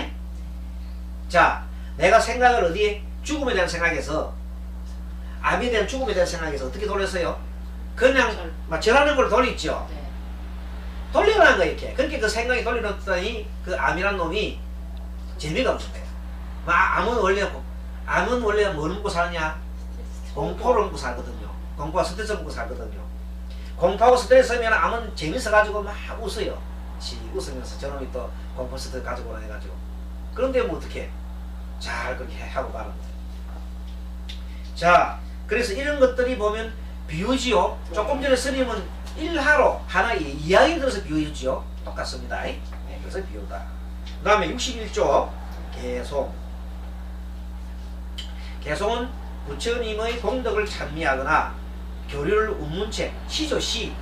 자, 내가 생각을 어디에 죽음에 대한 생각에서 암에 대한 죽음에 대한 생각에서 어떻게 돌렸어요? 그냥 막 절하는 걸 돌렸죠. 돌려라는 거야 이렇게. 그렇게 그 생각이 돌려놨더니 그 암이란 놈이 재미가 없는 거예요. 암은 원래 뭘 먹고 사느냐? 공포를 먹고 살거든요. 공포와 스트레스 먹고 살거든요. 공포하고 스트레스면 암은 재밌어가지고 막 웃어요. 웃으면서 저놈이 또 공포 스트레스 가지고 해가지고. 그런데 뭐 어떻게 잘 그렇게 하고 가는 거예요. 자, 그래서 이런 것들이 보면 비유지요. 조금 전에 스님은 일하로 하나의 이야기 들어서 비유했지요. 똑같습니다. 네, 그래서 비유다. 그 다음에 61조 개송은 부처님의 공덕을 찬미하거나 교류를 운문체, 시죠 시.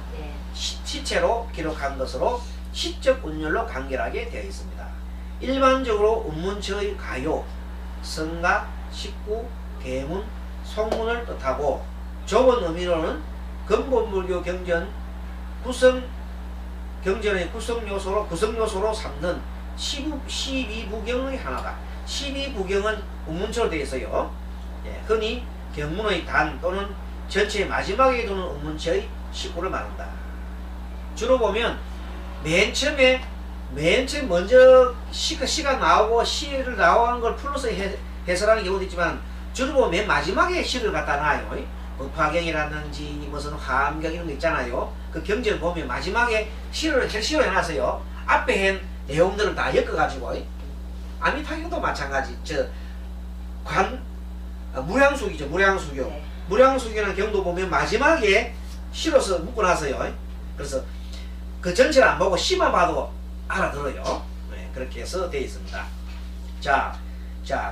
시체로 기록한 것으로 시적 운율로 간결하게 되어 있습니다. 일반적으로 운문체의 가요, 성가, 식구, 계문, 송문을 뜻하고 좁은 의미로는 근본불교 경전의 구성 요소로 삼는 12부경의 하나다. 12부경은 운문체로 되어 있어요. 예, 흔히 경문의 단 또는 전체의 마지막에 두는 운문체의 식구를 말한다. 주로 보면 맨 처음에 먼저 시가 나오고 시를 나오는 걸 풀어서 해설하는 경우도 있지만 주로 보면 맨 마지막에 시를 갖다 놔요. 법화경이라든지 무슨 화엄경 이런 거 있잖아요. 그 경전을 보면 마지막에 시를 해놨어요. 앞에 한 내용들을 다 엮어가지고. 아미타경도 마찬가지. 무량수기죠. 무량수교. 네. 무량수교라는 경도 보면 마지막에 시로서 묶어놨어요. 그래서 그 전체를 안 보고 시만 봐도 알아들어요. 네, 그렇게 해서 되어 있습니다. 자,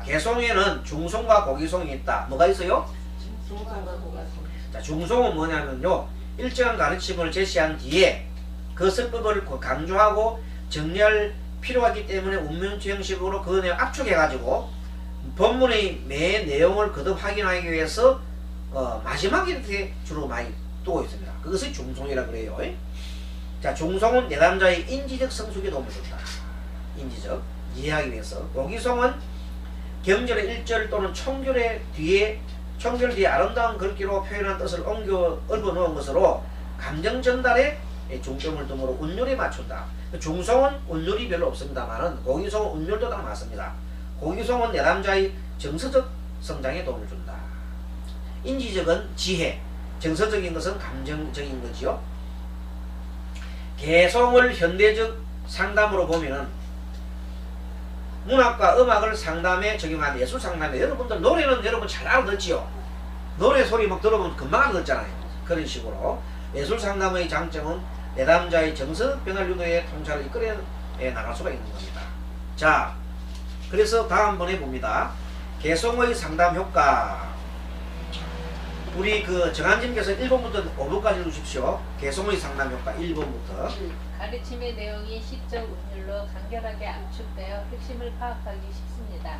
개송에는 중송과 고기송이 있다. 뭐가 있어요? 자, 중송은 뭐냐면요, 일정한 가르침을 제시한 뒤에 그 설법을 강조하고 정리할 필요가 있기 때문에 운명체 형식으로 그 내용 압축해가지고 본문의 매 내용을 거듭 확인하기 위해서 마지막에 이렇게 주로 많이 두고 있습니다. 그것을 중송이라 그래요. 자, 중송은 내담자의 인지적 성숙에 도움을 준다. 인지적 이해하기 위해서. 고기송은 경전의 1절 또는 총결 뒤에 아름다운 글귀로 표현한 뜻을 얽어 놓은 것으로 감정 전달에 중점을 두므로 운율에 맞춘다. 중송은 운율이 별로 없습니다만은 고기송은 운율도 딱 맞습니다. 고기송은 내담자의 정서적 성장에 도움을 준다. 인지적은 지혜, 정서적인 것은 감정적인 거지요. 개송을 현대적 상담으로 보면은 문학과 음악을 상담에 적용한 예술 상담에 여러분들 노래는 여러분 잘 알아듣지요. 노래 소리 막 들어보면 금방 알아듣잖아요. 그런 식으로 예술 상담의 장점은 내담자의 정서적 변화 유도의 통찰을 이끌어 나갈 수가 있는 겁니다. 자, 그래서 다음번에 봅니다. 개송의 상담 효과. 우리 그 정한진께서 1번부터 5번까지 읽으십시오. 개송의 상담 효과 1번부터. 가르침의 내용이 시적 운율로 간결하게 압축되어 핵심을 파악하기 쉽습니다.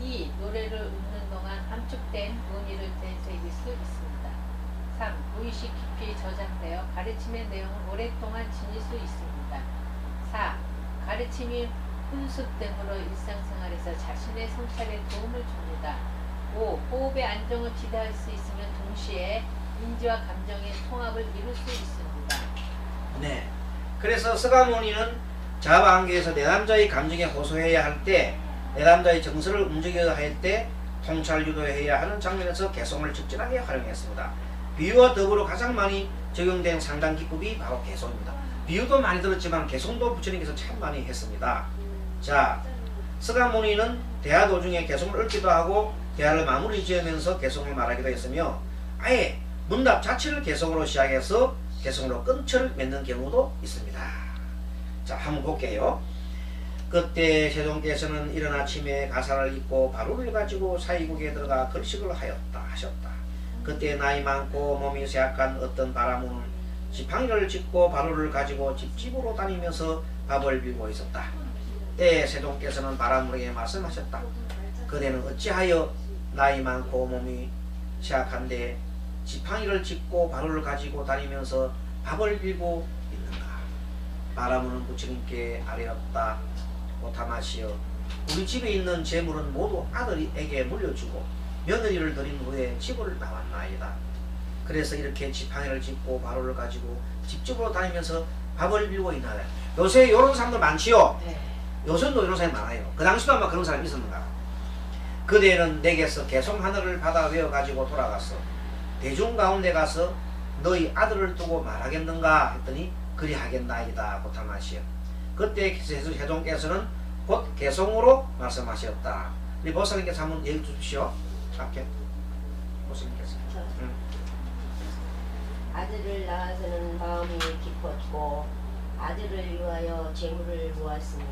2. 노래를 읊는 동안 함축된 문의를 되새길 수 있습니다. 3. 무의식 깊이 저장되어 가르침의 내용을 오랫동안 지닐 수 있습니다. 4. 가르침이 훈습 등으로 일상생활에서 자신의 성찰에 도움을 줍니다. 5. 호흡의 안정을 기대할 수 있으면 동시에 인지와 감정의 통합을 이룰 수 있습니다. 네. 그래서 서가모니는 자아관계에서 내 남자의 감정에 호소해야 할 때, 내 남자의 정서를 움직여야 할 때 통찰 유도해야 하는 장면에서 개성을 적절하게 활용했습니다. 비유와 더불어 가장 많이 적용된 상당 기법이 바로 개성입니다. 비유도 많이 들었지만 개성도 부처님께서 참 많이 했습니다. 자, 서가모니는 대화 도중에 개성을 읊기도 하고 대화를 마무리 지으면서 개성을 말하기도 했으며 아예 문답 자체를 개성으로 시작해서 개성으로 끊철을 맺는 경우도 있습니다. 자, 한번 볼게요. 그때 세종께서는 이른 아침에 가사를 입고 바루를 가지고 사이국에 들어가 걸식을 하셨다. 그때 나이 많고 몸이 쇠약한 어떤 바라문은 지팡이를 짚고 바루를 가지고 집집으로 다니면서 밥을 빌고 있었다. 때에 세종께서는 바라문에게 말씀하셨다. 그대는 어찌하여 나이 많고 몸이 쇠약한데 지팡이를 짚고 바루를 가지고 다니면서 밥을 빌고 있는가? 바라문은 부처님께 아뢰었다. 오타마시여, 우리 집에 있는 재물은 모두 아들에게 물려주고 며느리를 들인 후에 집을 나왔나이다. 그래서 이렇게 지팡이를 짚고 바로를 가지고 집집으로 다니면서 밥을 빌고 있나요? 요새 이런 사람들 많지요? 네. 요즘도 이런 사람이 많아요. 그 당시도 아마 그런 사람이 있었는가? 그대는 내게서 개성 하늘을 받아 외워가지고 돌아갔어. 대중 가운데 가서 너희 아들을 두고 말하겠는가 했더니 그리 하겠나이다. 고타마시여. 그때 세종께서는 곧 개성으로 말씀하셨다. 우리 보살님께서 한번 얘기 주십시오. 앞에 보살님께서. 아들을 낳아서는 마음이 깊었고 아들을 위하여 재물을 모았으며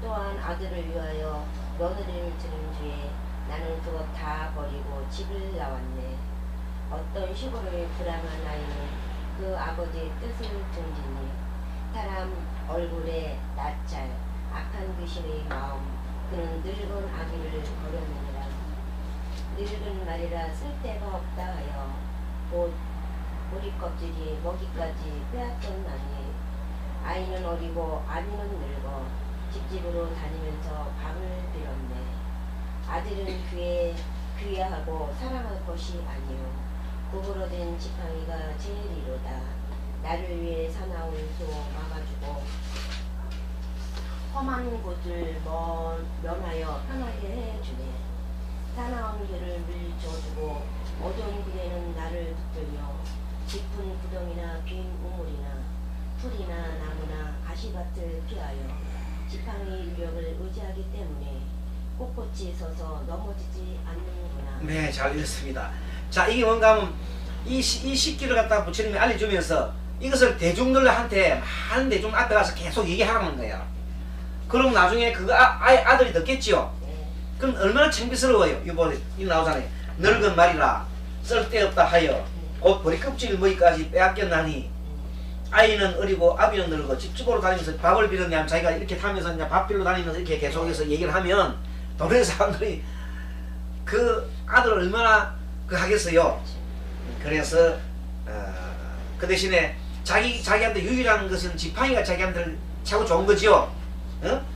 또한 아들을 위하여 며느리를 들인 뒤에 나는 그것 다 버리고 집을 나왔네. 어떤 시골의 불안한 아이는 그 아버지의 뜻을 등지니 사람 얼굴에 낯잘 악한 귀신의 마음 그는 늙은 아기를 버렸느니라. 늙은 말이라 쓸데가 없다 하여 곧 우리 껍질이 먹이까지 빼앗겼나니 아이는 어리고 아비는 늙어 집집으로 다니면서 밥을 빌었네. 아들은 귀하고 사랑할 것이 아니요 구부러진 지팡이가 제일이로다. 나를 위해 사나운 소 막아주고 험한 곳을 면하여 편하게 해주네. 사나운 길을 밀쳐주고 어두운 길에는 나를 붙들며 깊은 구덩이나 빈 우물이나 풀이나 나무나 가시밭을 피하여 지팡이 유력을 의지하기 때문에 꼿꼿이 서서 넘어지지 않는구나. 네, 잘 읽었습니다. 자, 이게 뭔가 하면 이 식기를 갖다가 부처님이 알려주면서 이것을 대중들한테 많은 대중 앞에 가서 계속 얘기하라는 거예요. 그럼 나중에 그거 아들이 듣겠지요. 네. 그럼 얼마나 창피스러워요. 이거 나오잖아요. 늙은 말이라 쓸데없다 하여 곧 버리 껍질 먹이까지 빼앗겼나니 아이는 어리고 아비는 늙어 집집으로 다니면서 밥을 빌었냐 자기가 이렇게 타면서 이제 밥 빌러 다니면서 이렇게 계속해서 얘기를 하면 동네 사람들이 그 아들을 얼마나 그 하겠어요. 그래서 그 대신에 자기한테 유일한 것은 지팡이가 자기한테 최고 좋은 거지요. 어?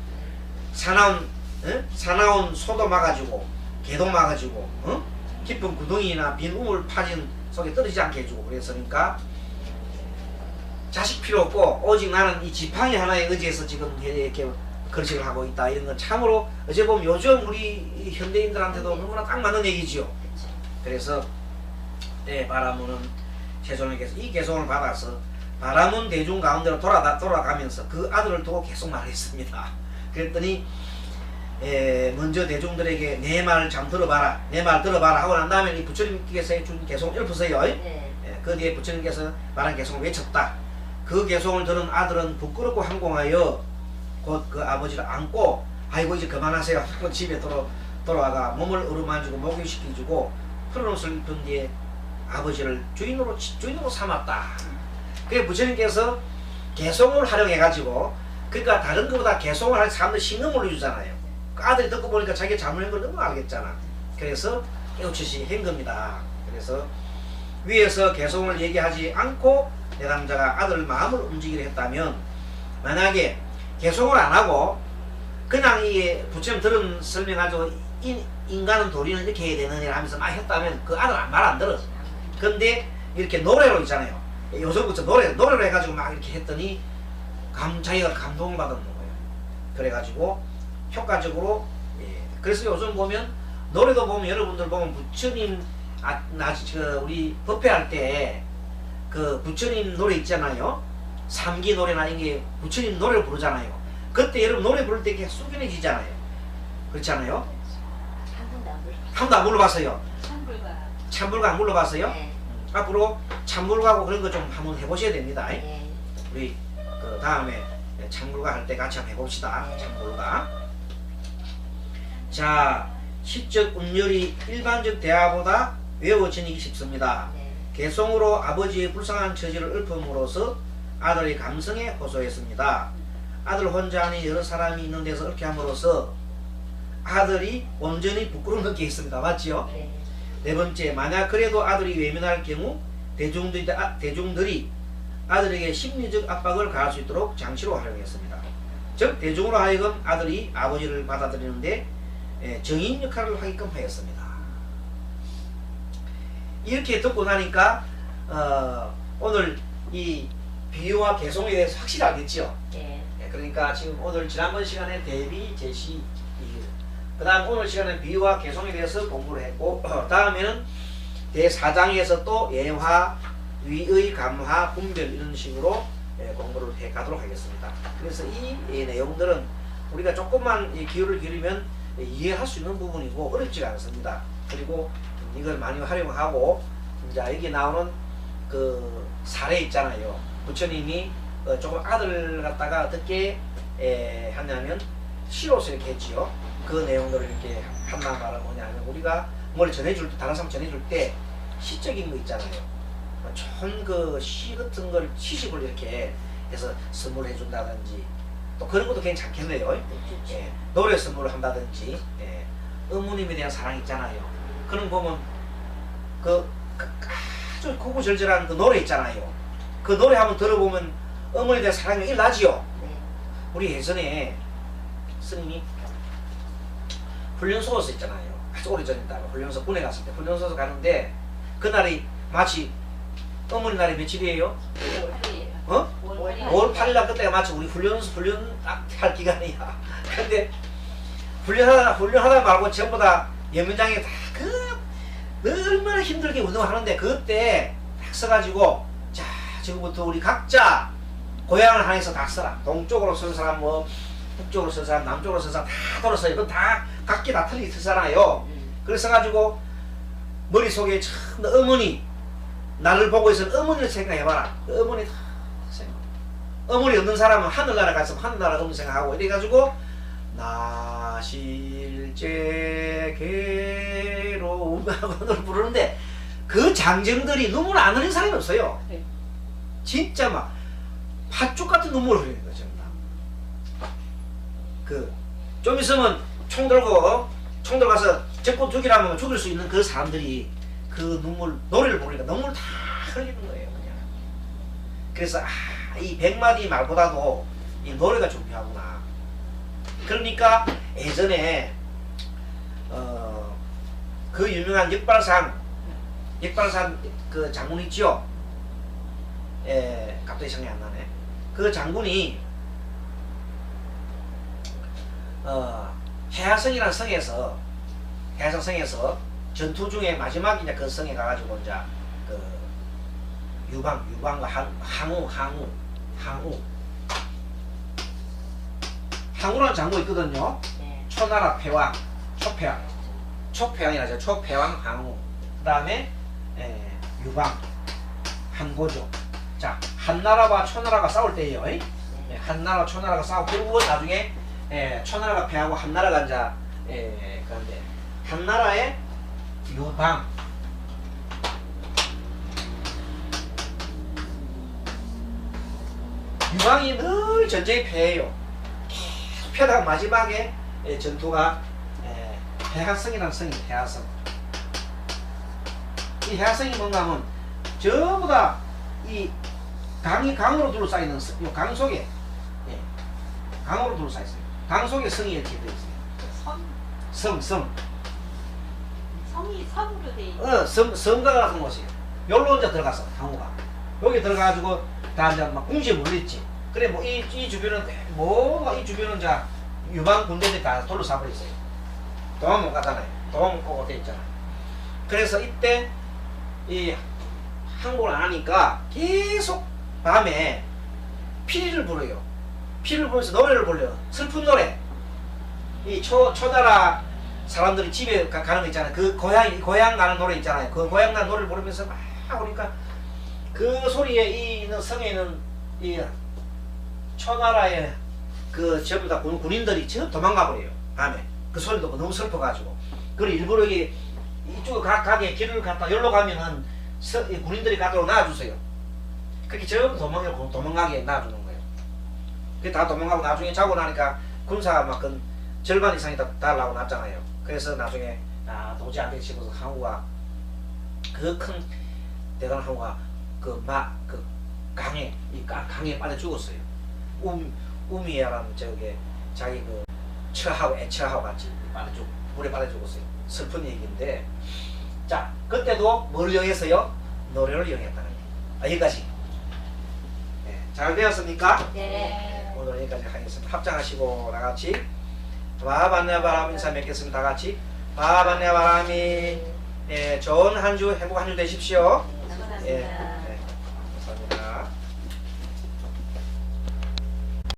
사나운 소도 막아주고 개도 막아주고 깊은 구덩이나 빈 우물 파진 속에 떨어지지 않게 해주고 그랬으니까 자식 필요 없고 오직 나는 이 지팡이 하나에 의지해서 지금 이렇게 걸식을 하고 있다. 이런 건 참으로 어찌 보면 요즘 우리 현대인들한테도 너무나 딱 맞는 얘기지요. 그래서 바라문은 세종에게서 이 개성을 받아서 바라문 대중 가운데로 돌아가면서 그 아들을 두고 계속 말했습니다. 그랬더니 먼저 대중들에게 내 말 참 들어봐라, 내 말 들어봐라 하고 난 다음에 이 부처님께서 준 개성을 읊으세요. 네. 그 뒤에 부처님께서 말한 개성을 외쳤다. 그 개성을 들은 아들은 부끄럽고 항공하여 곧 그 아버지를 안고 아이고 이제 그만하세요 하고 집에 돌아가 몸을 어루만지고 목욕시켜주고 푸른 옷을 입은 뒤에 아버지를 주인으로 삼았다. 그게 부처님께서 개성을 활용해가지고 그러니까 다른 것보다 개성을 할 사람들 신경을 올려주잖아요. 그 아들이 듣고 보니까 자기가 잘못한 걸 너무 알겠잖아. 그래서 깨우치시 한 겁니다. 그래서 위에서 개성을 얘기하지 않고 내담자가 아들 마음을 움직이려 했다면, 만약에 개성을 안 하고 그냥 이 부처님 들은 설명가지고 인간은 도리는 이렇게 해야 되느냐 하면서 막 했다면 그 아들 말 안 들어. 근데 이렇게 노래로 있잖아요. 요즘부터 노래로 해가지고 막 이렇게 했더니 자기가 감동을 받는 거예요. 그래가지고 효과적으로, 그래서 요즘 보면 노래도 보면 여러분들 보면 부처님 우리 법회할 때 그 부처님 노래 있잖아요. 삼기 노래나 이게 부처님 노래를 부르잖아요. 그때 여러분 노래 부를 때 이렇게 숙연해지잖아요. 그렇잖아요. 한 번도 안 불러봤어요. 참불가 안 불러봤어요? 네. 앞으로 참불가하고 그런 거 좀 한번 해보셔야 됩니다. 네. 우리 그 다음에 참불가 할 때 같이 한번 해봅시다. 네. 참불가. 자, 시적 운율이 일반적 대화보다 외워지기 쉽습니다. 네. 개성으로 아버지의 불쌍한 처지를 읊음으로써 아들의 감성에 호소했습니다. 아들 혼자 아닌 여러 사람이 있는 데서 이렇게 함으로써 아들이 온전히 부끄러운 느끼게 있습니다. 맞지요? 네. 네 번째, 만약 그래도 아들이 외면할 경우 대중들이 아들에게 심리적 압박을 가할 수 있도록 장치로 활용했습니다. 즉 대중으로 하여금 아들이 아버지를 받아들이는데 정인 역할을 하게끔 하였습니다. 이렇게 듣고 나니까 오늘 이 비유와 개성에 대해서 확실히 알겠죠? 네. 그러니까 지금 오늘 지난번 시간에 대비, 제시, 그 다음 오늘 시간에 비유와 개성에 대해서 공부를 했고, 다음에는 제4장에서 또 예화, 위의, 감화, 분별 이런 식으로 공부를 해 가도록 하겠습니다. 그래서 이 내용들은 우리가 조금만 기호를 기르면 이해할 수 있는 부분이고 어렵지가 않습니다. 그리고 이걸 많이 활용하고, 이제 여기 나오는 그 사례 있잖아요. 부처님이 조금 아들을 갖다가 어떻게 하냐면 시로서 이렇게 했지요. 그 내용들을 이렇게 한단 말은 뭐냐면, 우리가 뭘 전해줄 때, 다른 사람 전해줄 때 시적인 거 있잖아요. 좋은 그 시 같은 걸 시집을 이렇게 해서 선물해 준다든지, 또 그런 것도 괜찮겠네요. 노래 선물을 한다든지, 어머님에 대한 사랑 있잖아요. 그런 거 보면 그 아주 구구절절한 그 노래 있잖아요. 그 노래 한번 들어보면 어머니에 대한 사랑이 일나지요. 네. 우리 예전에 스님이 훈련소에서 있잖아요. 아주 오래전이다. 훈련소 군에 갔을 때 훈련소에서 가는데, 그날이 마치 어머니 날이 며칠이에요? 5월 8일날 그때가 마치 우리 훈련할 기간이야. 근데 훈련하다 말고 전부 다 연민장에 다 얼마나 힘들게 운동하는데, 그때 딱 써가지고, 자, 지금부터 우리 각자 고향을 향해서 다 써라. 동쪽으로 쓴 사람, 뭐 북쪽으로 쓴 사람, 남쪽으로 쓴 사람 다 돌아서요. 그건 다 각기 다 틀리게 쓰잖아요. 그래서 가지고 머릿속에 참 어머니, 나를 보고 있으면 어머니를 생각해봐라. 그 어머니 다 생각. 어머니 없는 사람은 하늘나라 가서 하늘나라 없는 생각하고, 이래가지고 나 실제 괴로움 하고 노래 부르는데, 그 장정들이 눈물 안 흘린 사람이 없어요. 네. 진짜 막 팥죽 같은 눈물을 흘리는 거죠. 좀 있으면 총 들고 가서 적고 죽이라면 죽일 수 있는 그 사람들이 그 노래를 부르니까 눈물 다 흘리는 거예요, 그냥. 그래서 이 100마디 말보다도 이 노래가 중요하구나. 그러니까 예전에 그 유명한 역발산 그 장군 있죠? 갑자기 생각이 안 나네. 그 장군이 해하성이라는 성에서 전투 중에 마지막 이제 그 성에 가가지고 이제 그 유방과 항우라는 장군 있거든요. 네. 초나라 패왕, 초패왕이라죠. 초패왕 항우. 그 다음에 유방, 항고조. 자, 한나라와 초나라가 싸울 때예요. 한나라, 초나라가 싸우고, 그리고 나중에 초나라가 패하고 한나라가 이제 그런데 한나라의 유방, 유방이 늘 전쟁에 패해요. 계속 패다가 마지막에 전투가 해하성이라는 성입니다. 해하성. 이 해하성이 뭔가 하면 전부 다 이 강으로 둘러싸이는 이 강 속에 강으로 둘러싸여 있어요. 강 속에 성이 이렇게 되어 있어요. 성. 성이 섬으로 돼 있는. 섬과 같은 곳이에요. 여기로 이제 들어갔어, 항우가. 여기 들어가가지고 다 이제 막 궁지에 몰렸지. 그래 뭐 이 주변은 뭐가 이 주변은 자 유방 군대들이 다 둘러싸 버렸어요. 도망 못 가잖아요. 도망 못 가고 돼 있잖아. 그래서 이때 이 항복을 안 하니까 계속 밤에 피리를 불어요. 피리를 부르면서 노래를 불러요. 슬픈 노래. 이 초나라 사람들이 집에 가는 거 있잖아요. 그 고향 가는 노래 있잖아요. 그 고향 가는 노래를 부르면서 막 오니까 그 소리에 이 성에는 이 초나라의 그 전부 다 군인들이 전부 도망가 버려요. 밤에 그 소리 듣고 너무 슬퍼가지고. 그리고 일부러 이쪽에 가게 길을 갔다 여기로 가면은 군인들이 가도록 놔주세요. 그렇게 전부 도망가게 놔주는 거예요. 그게 다 도망가고 나중에 자고 나니까 군사가 막 그 절반 이상이 다 나고 났잖아요. 그래서 나중에 도저히 안 되게 싶어서 항우가 그 큰 대단한 항우가 그 강에 강에 빠져 죽었어요. 우미야라는 저게 자기 그 애처하고 같이 물에 빠져 죽었어요. 슬픈 얘기인데, 자 그때도 뭘 영해서요? 노래를 영했다는 거예요. 여기까지. 잘 되었습니까? 네. 오늘 여기까지 하겠습니다. 합장하시고 나같이 바반야 바람 인사 맺겠습니다. 다같이 바반야 바람이 좋은 한 주 행복한 주 되십시오. 감사합니다. 예.